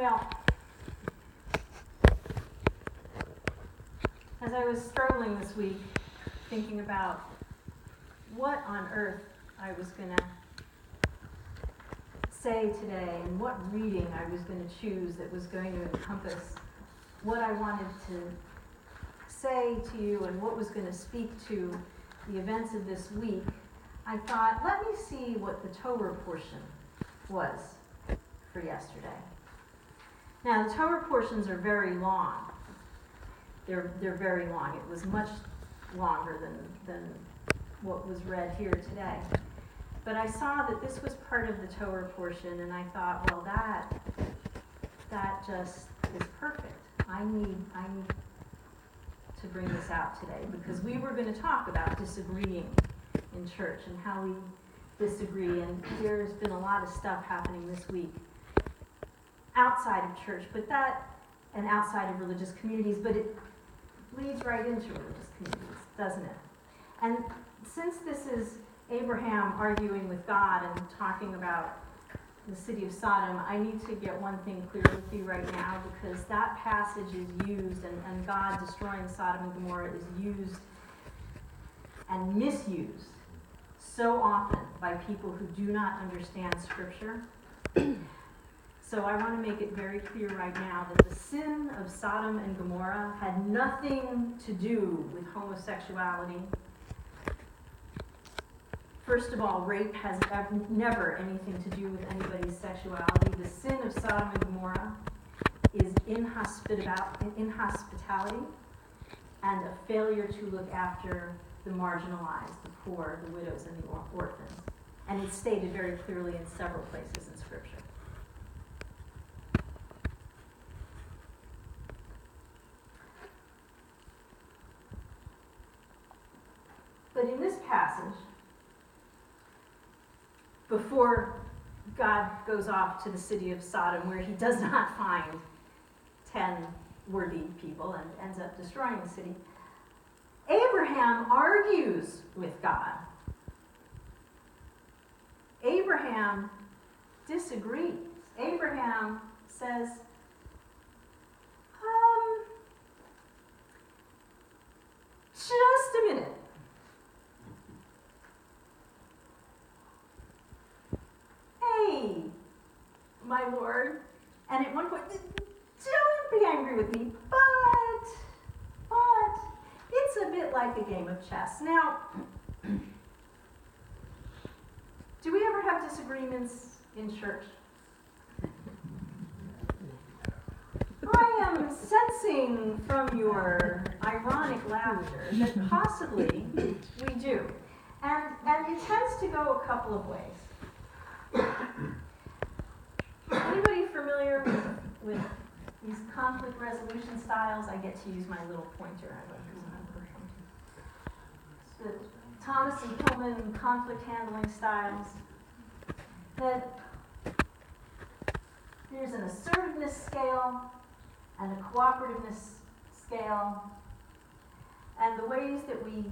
Well, as I was struggling this week, thinking about what on earth I was going to say today and what reading I was going to choose that was going to encompass what I wanted to say to you and what was going to speak to the events of this week, I thought, let me see what the Torah portion was for yesterday. Now, the Torah portions are very long. They're very long. It was much longer than what was read here today. But I saw that this was part of the Torah portion, and I thought, well, that just is perfect. I need to bring this out today, because we were going to talk about disagreeing in church and how we disagree, and there's been a lot of stuff happening this week outside of church, and outside of religious communities, but it leads right into religious communities, doesn't it? And since this is Abraham arguing with God and talking about the city of Sodom, I need to get one thing clear with you right now, because that passage is used, and God destroying Sodom and Gomorrah is used and misused so often by people who do not understand Scripture. So I want to make it very clear right now that the sin of Sodom and Gomorrah had nothing to do with homosexuality. First of all, rape has never anything to do with anybody's sexuality. The sin of Sodom and Gomorrah is inhospitality and a failure to look after the marginalized, the poor, the widows, and the orphans. And it's stated very clearly in several places in Scripture. But in this passage, before God goes off to the city of Sodom, where he does not find 10 worthy people and ends up destroying the city, Abraham argues with God. Abraham disagrees. Abraham says, just a minute. Hey, my Lord. And at one point, don't be angry with me, but it's a bit like a game of chess. Now, do we ever have disagreements in church? I am sensing from your ironic laughter that possibly we do. And it tends to go a couple of ways. Anybody familiar with these conflict resolution styles? I get to use my little pointer. The Thomas and Hillman conflict handling styles. That there's an assertiveness scale and a cooperativeness scale, and the ways that we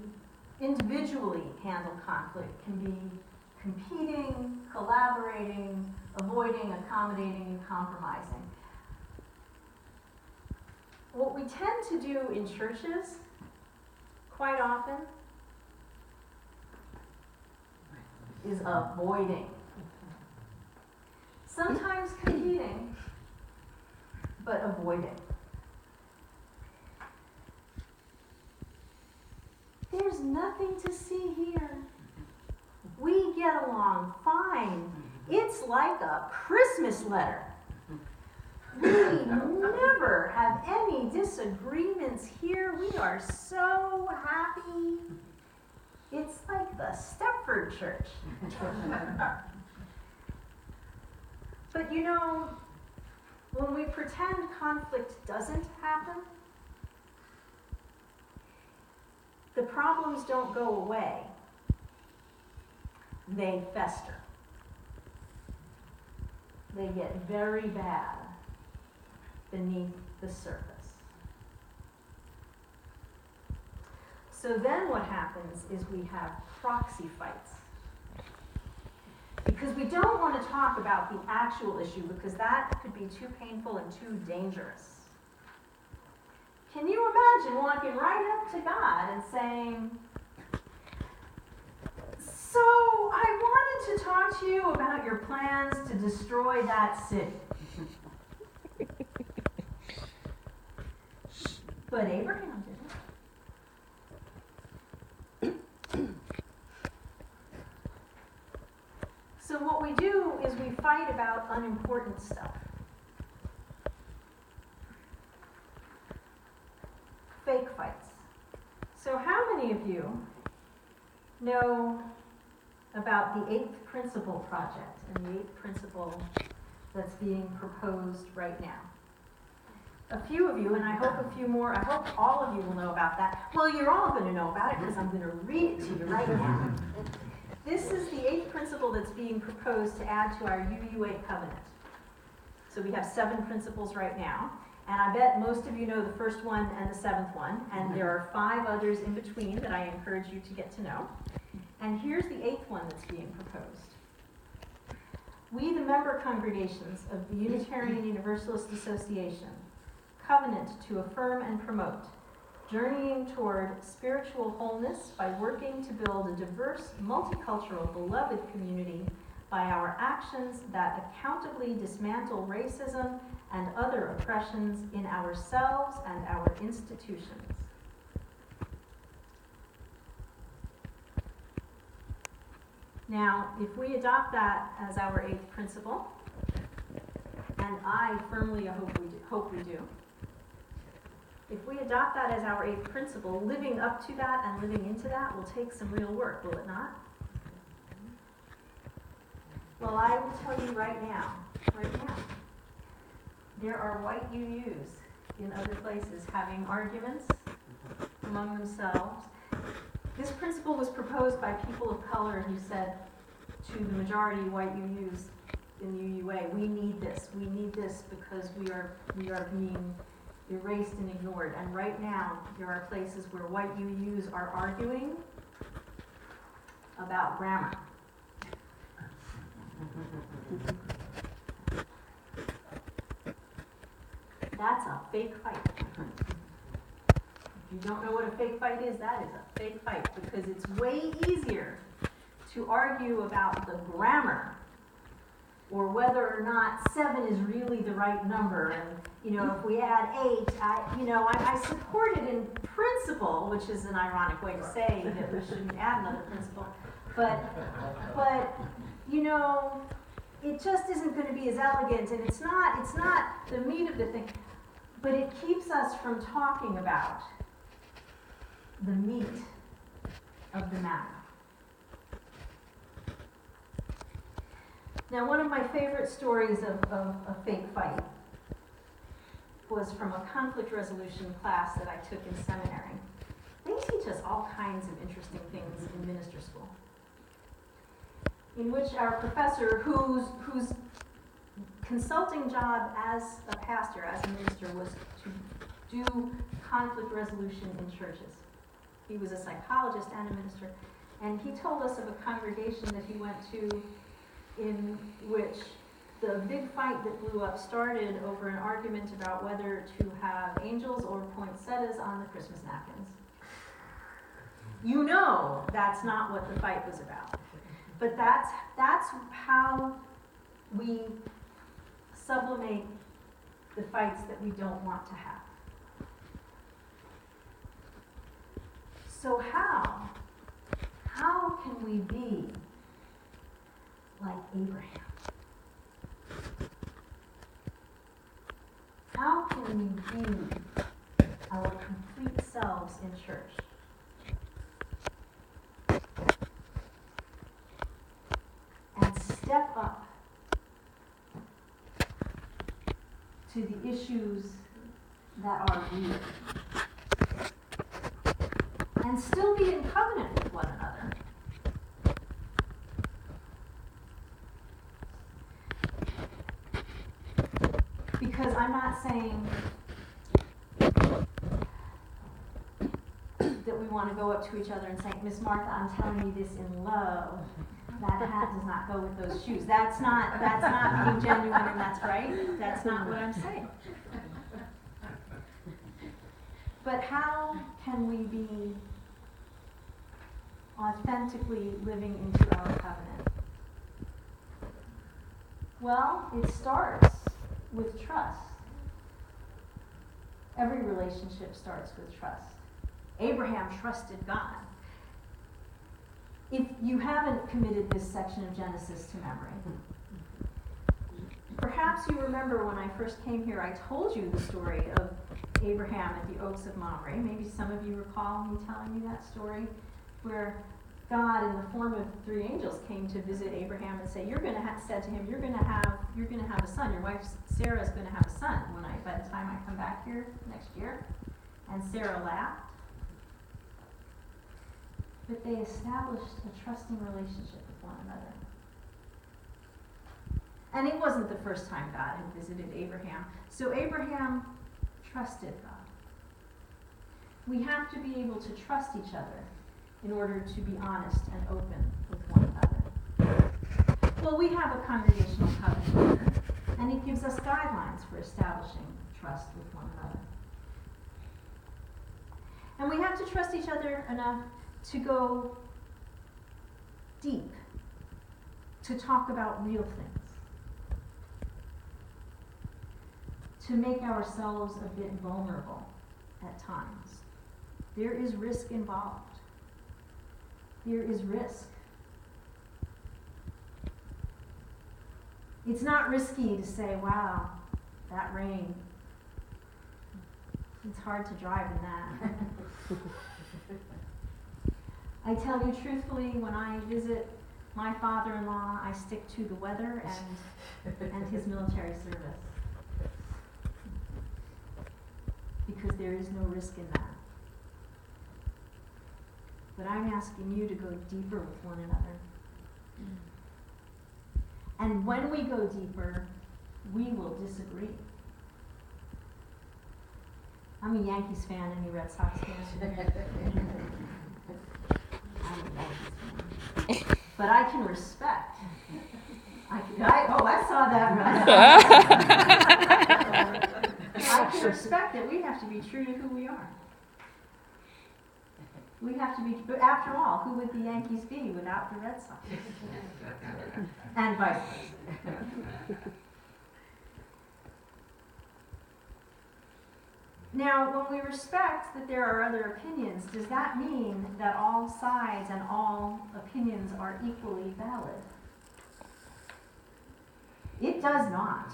individually handle conflict can be competing, collaborating, avoiding, accommodating, and compromising. What we tend to do in churches, quite often, is avoiding. Sometimes competing, but avoiding. There's nothing to see here. We get along fine. It's like a Christmas letter. We never have any disagreements here. We are so happy. It's like the Stepford Church. But you know, when we pretend conflict doesn't happen, the problems don't go away. They fester. They get very bad beneath the surface. So then what happens is we have proxy fights. Because we don't want to talk about the actual issue, because that could be too painful and too dangerous. Can you imagine walking right up to God and saying, so I wanted to talk to you about your plans to destroy that city. But Abraham didn't. So what we do is we fight about unimportant stuff. Fake fights. So how many of you know about the 8th Principle Project and the 8th Principle that's being proposed right now? A few of you, and I hope a few more, I hope all of you will know about that. Well, you're all going to know about it because I'm going to read it to you right now. This is the 8th principle that's being proposed to add to our UUA covenant. So we have 7 principles right now, and I bet most of you know the first one and the 7th one, and there are 5 others in between that I encourage you to get to know. And here's the 8th one that's being proposed. We, the member congregations of the Unitarian Universalist Association, covenant to affirm and promote, journeying toward spiritual wholeness by working to build a diverse, multicultural, beloved community by our actions that accountably dismantle racism and other oppressions in ourselves and our institutions. Now, if we adopt that as our 8th principle, and I firmly hope we do, if we adopt that as our 8th principle, living up to that and living into that will take some real work, will it not? Well, I will tell you right now, there are white UUs in other places having arguments among themselves. This principle was proposed by people of color who said to the majority white UUs in the UUA, we need this because we are being erased and ignored. And right now, there are places where white UUs are arguing about grammar. That's a fake fight. If you don't know what a fake fight is, that is a fake fight, because it's way easier to argue about the grammar or whether or not 7 is really the right number. And, if we add 8, I support it in principle, which is an ironic way to say that we shouldn't add another principle. But it just isn't going to be as elegant, and it's not the meat of the thing. But it keeps us from talking about the meat of the matter. Now, one of my favorite stories of a fake fight was from a conflict resolution class that I took in seminary. They teach us all kinds of interesting things in minister school, in which our professor, whose consulting job as a pastor, as a minister, was to do conflict resolution in churches. He was a psychologist and a minister, and he told us of a congregation that he went to in which the big fight that blew up started over an argument about whether to have angels or poinsettias on the Christmas napkins. That's not what the fight was about. But that's how we sublimate the fights that we don't want to have. So how can we be like Abraham? How can we be our complete selves in church? And step up to the issues that are real. And still be in covenant with one another. Because I'm not saying that we want to go up to each other and say, Miss Martha, I'm telling you this in love. That hat does not go with those shoes. That's not being genuine and that's right. That's not what I'm saying. But how can we be authentically living into our covenant? Well, it starts with trust. Every relationship starts with trust. Abraham trusted God. If you haven't committed this section of Genesis to memory, perhaps you remember when I first came here, I told you the story of Abraham at the Oaks of Mamre. Maybe some of you recall me telling you that story, where God, in the form of 3 angels, came to visit Abraham and say, said to him, you're going to have a son. Your wife Sarah is going to have a son by the time I come back here next year. And Sarah laughed. But they established a trusting relationship with one another. And it wasn't the first time God had visited Abraham. So Abraham trusted God. We have to be able to trust each other in order to be honest and open with one another. Well, we have a congregational covenant here, and it gives us guidelines for establishing trust with one another. And we have to trust each other enough to go deep, to talk about real things, to make ourselves a bit vulnerable at times. There is risk involved. There is risk. It's not risky to say, wow, that rain, it's hard to drive in that. I tell you truthfully, when I visit my father-in-law, I stick to the weather and his military service. Because there is no risk in that. But I'm asking you to go deeper with one another. And when we go deeper, we will disagree. I'm a Yankees fan, any Red Sox fan? I'm a Yankees fan. But I can respect. I saw that right. I can respect that we have to be true to who we are. We have to be, but after all, who would the Yankees be without the Red Sox? And vice versa. Now, when we respect that there are other opinions, does that mean that all sides and all opinions are equally valid? It does not.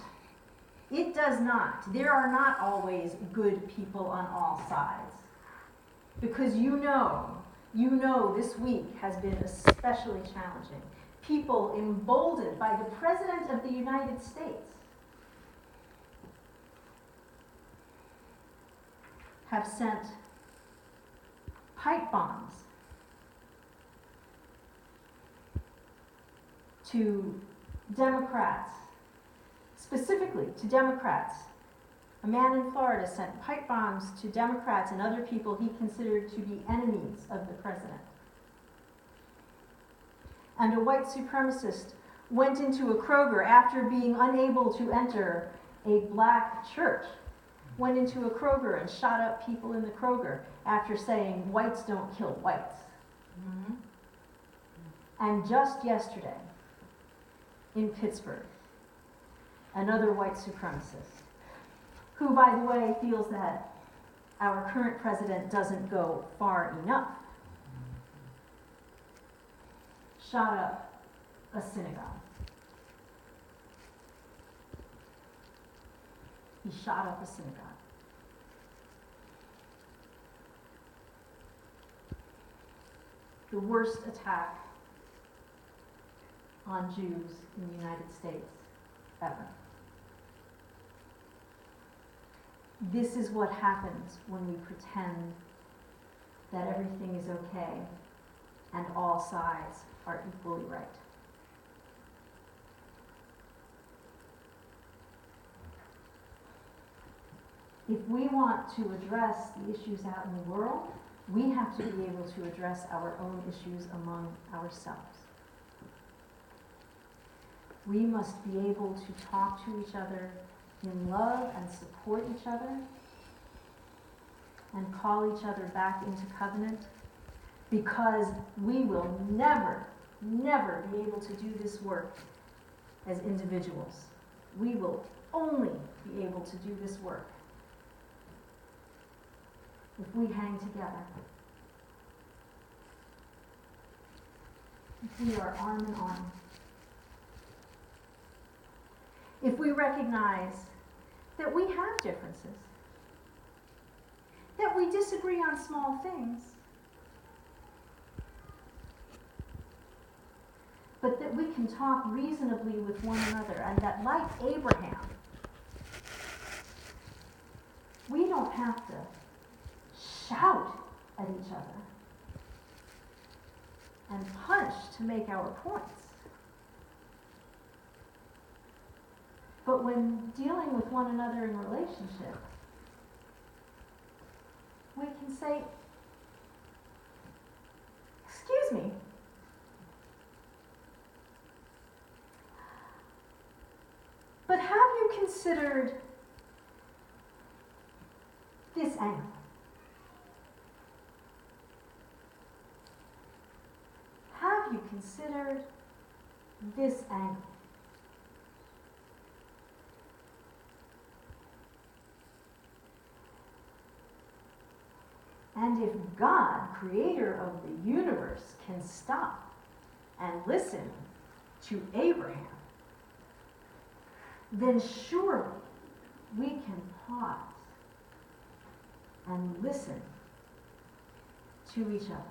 It does not. There are not always good people on all sides. Because you know this week has been especially challenging. People emboldened by the President of the United States have sent pipe bombs to Democrats, specifically to Democrats. A man in Florida sent pipe bombs to Democrats and other people he considered to be enemies of the president. And a white supremacist went into a Kroger after being unable to enter a black church, went into a Kroger and shot up people in the Kroger after saying whites don't kill whites. Mm-hmm. And just yesterday, in Pittsburgh, another white supremacist, who, by the way, feels that our current president doesn't go far enough, shot up a synagogue. He shot up a synagogue. The worst attack on Jews in the United States ever. This is what happens when we pretend that everything is okay and all sides are equally right. If we want to address the issues out in the world, we have to be able to address our own issues among ourselves. We must be able to talk to each other in love and support each other and call each other back into covenant, because we will never, never be able to do this work as individuals. We will only be able to do this work if we hang together. If we are arm in arm. If we recognize that we have differences, that we disagree on small things, but that we can talk reasonably with one another, and that, like Abraham, we don't have to shout at each other and punch to make our points. But when dealing with one another in relationship, we can say, "Excuse me, but have you considered this angle? Have you considered this angle?" And if God, creator of the universe, can stop and listen to Abraham, then surely we can pause and listen to each other.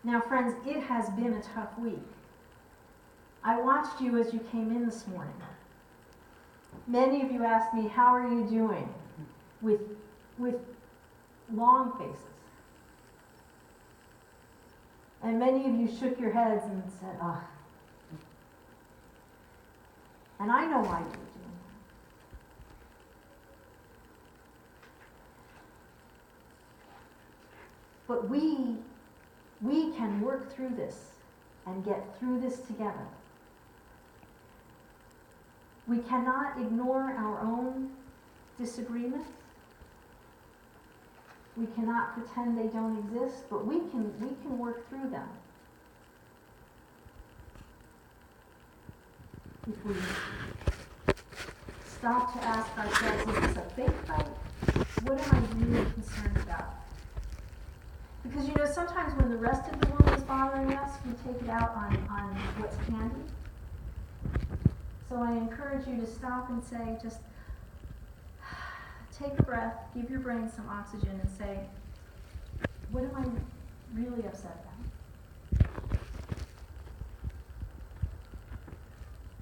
Now, friends, it has been a tough week. I watched you as you came in this morning. Many of you asked me, "How are you doing?" with long faces. And many of you shook your heads and said, "Ugh." And I know why you were doing that. But we can work through this and get through this together. We cannot ignore our own disagreements. We cannot pretend they don't exist, but we can work through them. If we stop to ask ourselves, is this a fake fight? What am I really concerned about? Because sometimes when the rest of the world is bothering us, we take it out on what's candy. So I encourage you to stop and say, just take a breath, give your brain some oxygen, and say, what am I really upset about?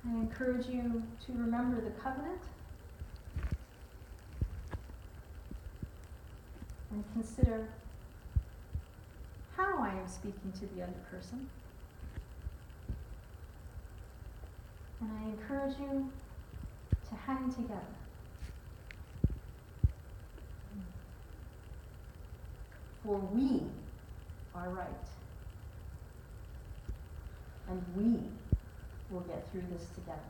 I encourage you to remember the covenant and consider how I am speaking to the other person. And I encourage you to hang together. For we are right. And we will get through this together.